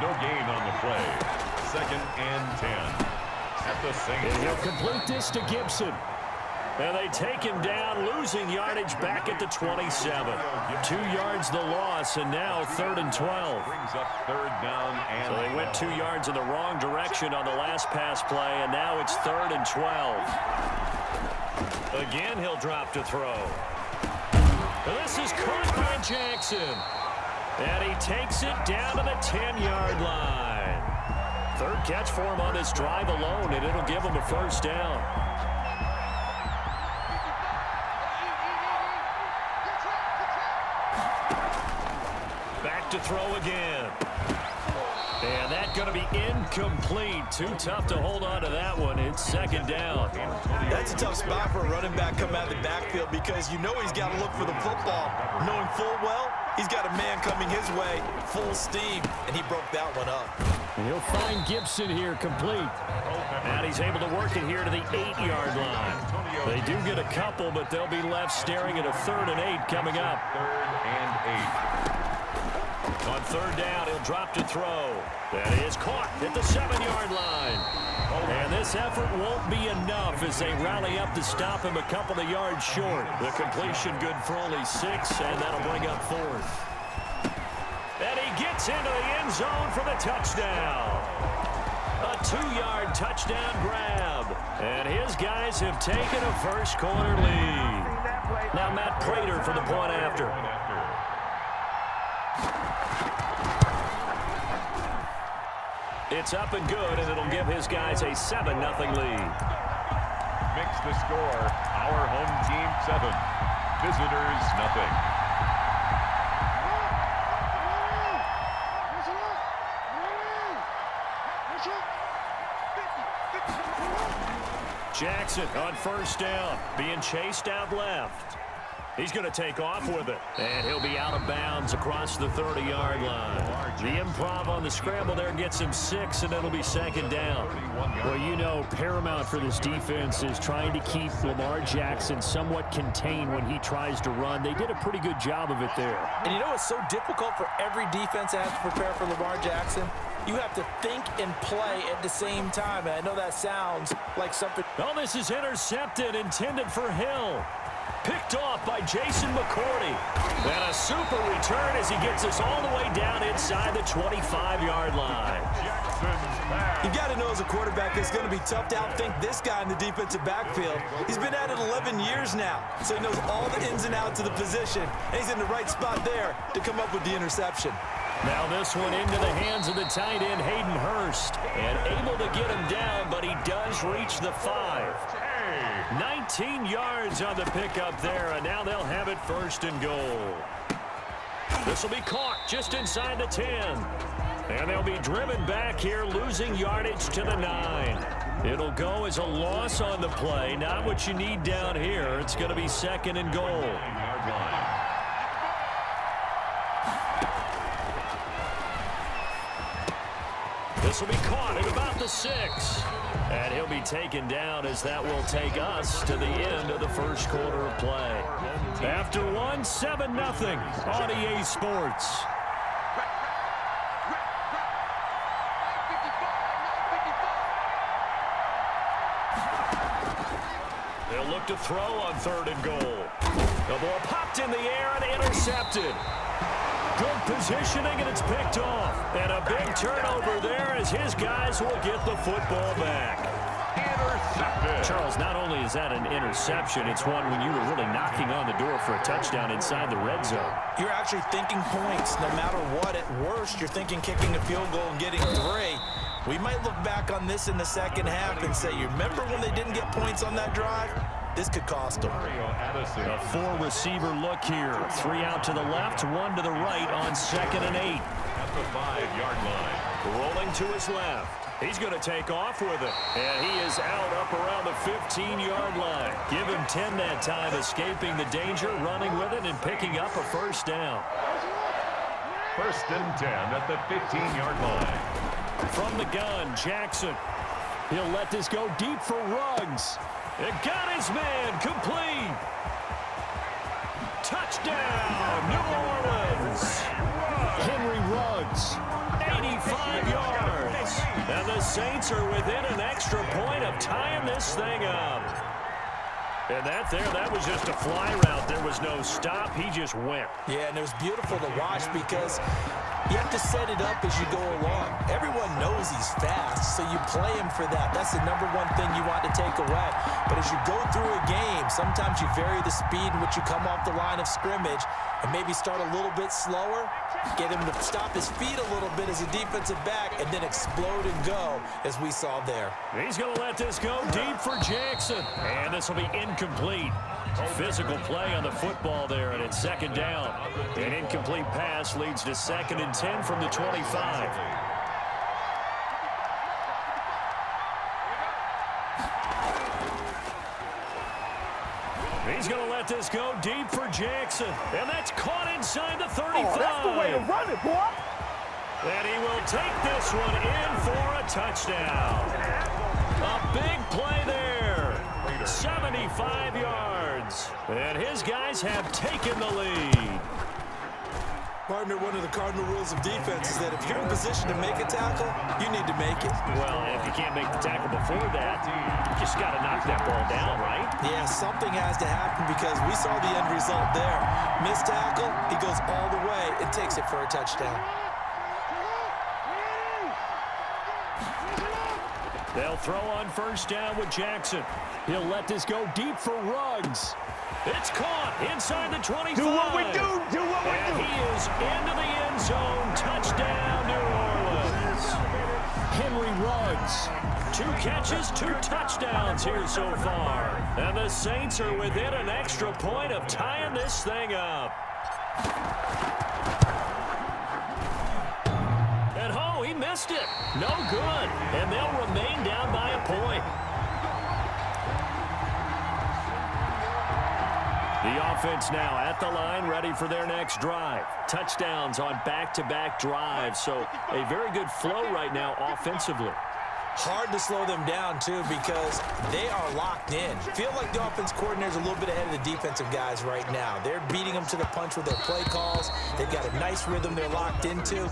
No gain on the play. 2nd and 10. At the same. And he'll complete this to Gibson. And they take him down, losing yardage back at the 27. 2 yards the loss, and now 3rd and 12. Brings up 3rd down and so they went 2 yards in the wrong direction on the last pass play, and now it's 3rd and 12. Again, he'll drop to throw. This is caught by Jackson. And he takes it down to the 10-yard line. 3rd catch for him on this drive alone, and it'll give him a 1st down. Back to throw again. And that's going to be incomplete. Too tough to hold on to that one. It's 2nd down. That's a tough spot for a running back coming out of the backfield because you know he's got to look for the football. Knowing full well, he's got a man coming his way, full steam, and he broke that one up. And he'll find Gibson here complete. And he's able to work it here to the 8-yard line. They do get a couple, but they'll be left staring at a 3rd and 8 coming up. 3rd and 8. On 3rd down, he'll drop to throw. That is caught at the 7-yard line. And this effort won't be enough as they rally up to stop him a couple of yards short. The completion good for only 6, and that'll bring up 4th. And he gets into the end zone for the touchdown. A 2-yard touchdown grab. And his guys have taken a first-quarter lead. Now Matt Prater for the point after. It's up and good, and it'll give his guys a 7-0 lead. Mix the score. Our home team 7. Visitors nothing. Jackson on 1st down, being chased out left. He's going to take off with it, and he'll be out of bounds across the 30-yard line. The improv on the scramble there gets him 6, and it'll be 2nd down. Well, you know, paramount for this defense is trying to keep Lamar Jackson somewhat contained when he tries to run. They did a pretty good job of it there. And you know it's so difficult for every defense that has to prepare for Lamar Jackson? You have to think and play at the same time, and I know that sounds like something. Oh, this is intercepted, intended for Hill. Picked off by Jason McCourty. And a super return as he gets us all the way down inside the 25-yard line. You got to know as a quarterback it's going to be tough to outthink this guy in the defensive backfield. He's been at it 11 years now, so he knows all the ins and outs of the position, and he's in the right spot there to come up with the interception. Now this one into the hands of the tight end, Hayden Hurst. And able to get him down, but he does reach the 5. 19 yards on the pickup there, and now they'll have it 1st and goal. This will be caught just inside the 10. And they'll be driven back here, losing yardage to the 9. It'll go as a loss on the play. Not what you need down here. It's going to be 2nd and goal. This will be caught at about the 6. And he'll be taken down as that will take us to the end of the first quarter of play. After one, 7-0 on EA Sports. They'll look to throw on 3rd and goal. The ball popped in the air and intercepted. Good positioning, and it's picked off. And a big turnover there as his guys will get the football back. Intercepted. Charles, not only is that an interception, it's one when you were really knocking on the door for a touchdown inside the red zone. You're actually thinking points no matter what. At worst, you're thinking kicking a field goal and getting 3. We might look back on this in the second half and say, you remember when they didn't get points on that drive? This could cost them. A 4-receiver look here. 3 out to the left, 1 to the right on 2nd and 8. At the 5-yard line. Rolling to his left. He's going to take off with it. And he is out up around the 15-yard line. Give him 10 that time, escaping the danger, running with it, and picking up a 1st down. 1st and 10 at the 15-yard line. From the gun, Jackson. He'll let this go deep for Ruggs. It got his man complete. Touchdown, New Orleans. Henry Ruggs, 8 95 yards. And the Saints are within an extra point of tying this thing up. And that was just a fly route. There was no stop. He just went. Yeah, and it was beautiful to watch because you have to set it up as you go along. Everyone knows he's fast, so you play him for that. That's the number one thing you want to take away. But as you go through a game, sometimes you vary the speed in which you come off the line of scrimmage and maybe start a little bit slower, get him to stop his feet a little bit as a defensive back, and then explode and go, as we saw there. He's going to let this go deep for Jackson. And this will be incomplete. Physical play on the football there, and it's second down. An incomplete pass leads to 2nd and 10 from the 25. He's going to let this go deep for Jackson. And that's caught inside the 35. Oh, that's the way to run it, boy. And he will take this one in for a touchdown. A big play there. 75 yards. And his guys have taken the lead. Partner, one of the cardinal rules of defense is that if you're in position to make a tackle, you need to make it. Well, if you can't make the tackle before that, you just got to knock that ball down, right? Yeah, something has to happen because we saw the end result there. Missed tackle, he goes all the way and takes it for a touchdown. They'll throw on first down with Jackson. He'll let this go deep for Ruggs. It's caught inside the 25. Do what we do. Do what we And do. he is into the end zone. Touchdown, New Orleans. Henry Ruggs. 2 catches, 2 touchdowns here so far. And the Saints are within an extra point of tying this thing up. And oh, he missed it. No good. And they'll remain down by a point. The offense now at the line, ready for their next drive. Touchdowns on back-to-back drives, so a very good flow right now offensively. Hard to slow them down, too, because they are locked in. Feel like the offense coordinator's a little bit ahead of the defensive guys right now. They're beating them to the punch with their play calls. They've got a nice rhythm they're locked into.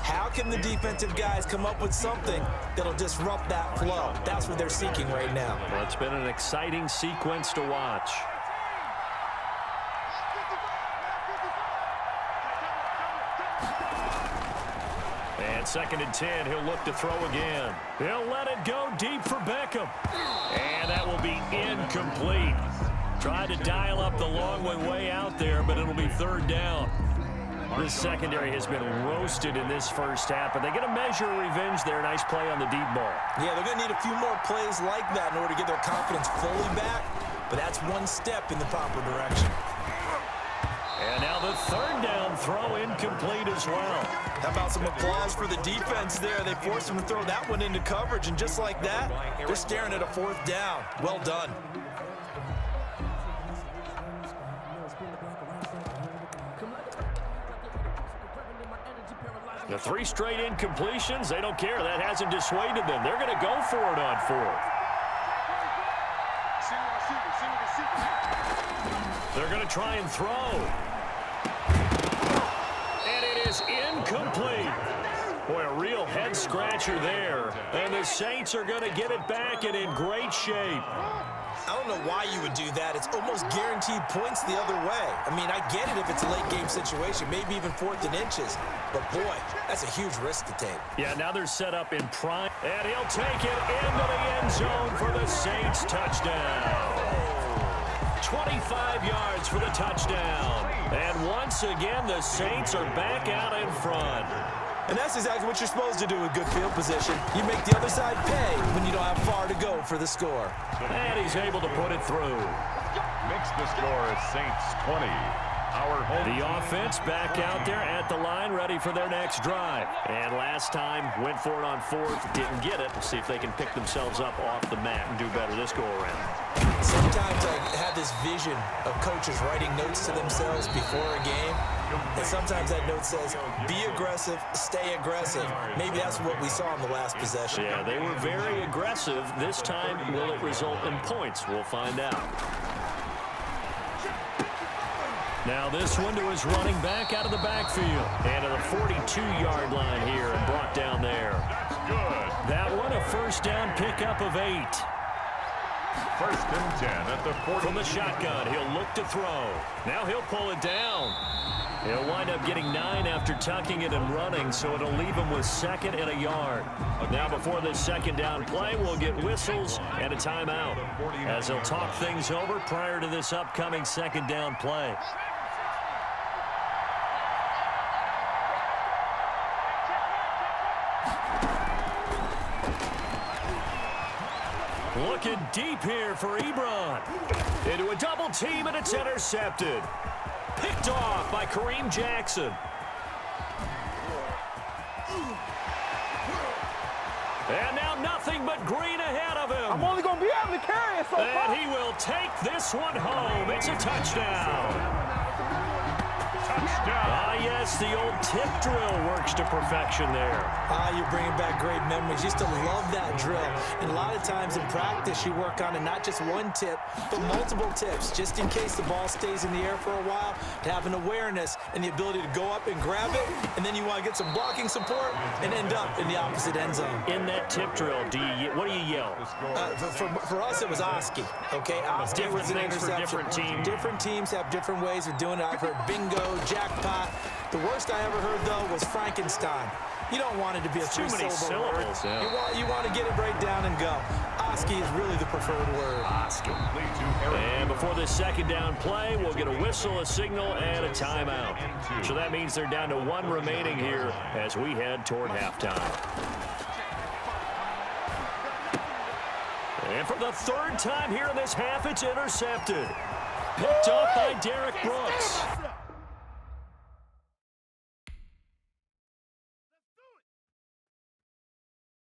How can the defensive guys come up with something that'll disrupt that flow? That's what they're seeking right now. Well, it's been an exciting sequence to watch. And 2nd and 10, he'll look to throw again. He'll let it go deep for Beckham. And that will be incomplete. Tried to dial up the long way out there, but it'll be 3rd down. This secondary has been roasted in this first half, but they get a measure of revenge there. Nice play on the deep ball. Yeah, they're going to need a few more plays like that in order to get their confidence fully back, but that's one step in the proper direction. And now the 3rd down throw incomplete as well. How about some applause for the defense there? They forced him to throw that one into coverage, and just like that, they're staring at a 4th down. Well done. The 3 straight incompletions, they don't care. That hasn't dissuaded them. They're going to go for it on 4th. They're going to try and throw. And it is incomplete. Boy, a real head-scratcher there. And the Saints are going to get it back and in great shape. I don't know why you would do that. It's almost guaranteed points the other way. I mean, I get it if it's a late-game situation, maybe even 4th and inches. But, boy, that's a huge risk to take. Yeah, now they're set up in prime. And he'll take it into the end zone for the Saints touchdown. 25 yards for the touchdown. And once again, the Saints are back out in front. And that's exactly what you're supposed to do with good field position. You make the other side pay when you don't have far to go for the score. And he's able to put it through. Makes the score Saints 20. Our home The offense back out there at the line, ready for their next drive. And last time, went for it on 4th, didn't get it. We'll see if they can pick themselves up off the mat and do better this go-around. Sometimes I have this vision of coaches writing notes to themselves before a game. And sometimes that note says, be aggressive, stay aggressive. Maybe that's what we saw in the last possession. Yeah, they were very aggressive. This time, will it result in points? We'll find out. Now this one to his running back out of the backfield. And to the 42-yard line here and brought down there. That's good. That one a first down pickup of 8. First and 10 at the 40. From the shotgun, he'll look to throw. Now he'll pull it down. He'll wind up getting 9 after tucking it and running, so it'll leave him with 2nd and a yard. Now before this second down play, we'll get whistles and a timeout as he'll talk things over prior to this upcoming second down play. Looking deep here for Ebron. Into a double team, and it's intercepted. Picked off by Kareem Jackson. And now nothing but green ahead of him. I'm only going to be able to carry it so far. And he will take this one home. It's a touchdown. Ah, yes, the old tip drill works to perfection there. You're bringing back great memories. Used to love that drill. And a lot of times in practice, you work on it, not just one tip, but multiple tips, just in case the ball stays in the air for a while, to have an awareness and the ability to go up and grab it, and then you want to get some blocking support and end up in the opposite end zone. In that tip drill, what do you yell? For us, it was Oski. Okay, Oski Different was an things for interception. different teams. Different teams have different ways of doing it. I've heard bingo, jackpot. The worst I ever heard, though, was Frankenstein. You don't want it to be a Too many three-syllable word. syllables, yeah. You want to get it right down and go. Oski is really the preferred word. Oski. And before this second down play, we'll get a whistle, a signal, and a timeout. So that means they're down to 1 remaining here as we head toward halftime. And for the 3rd time here in this half, it's intercepted. Picked off by Derek Brooks.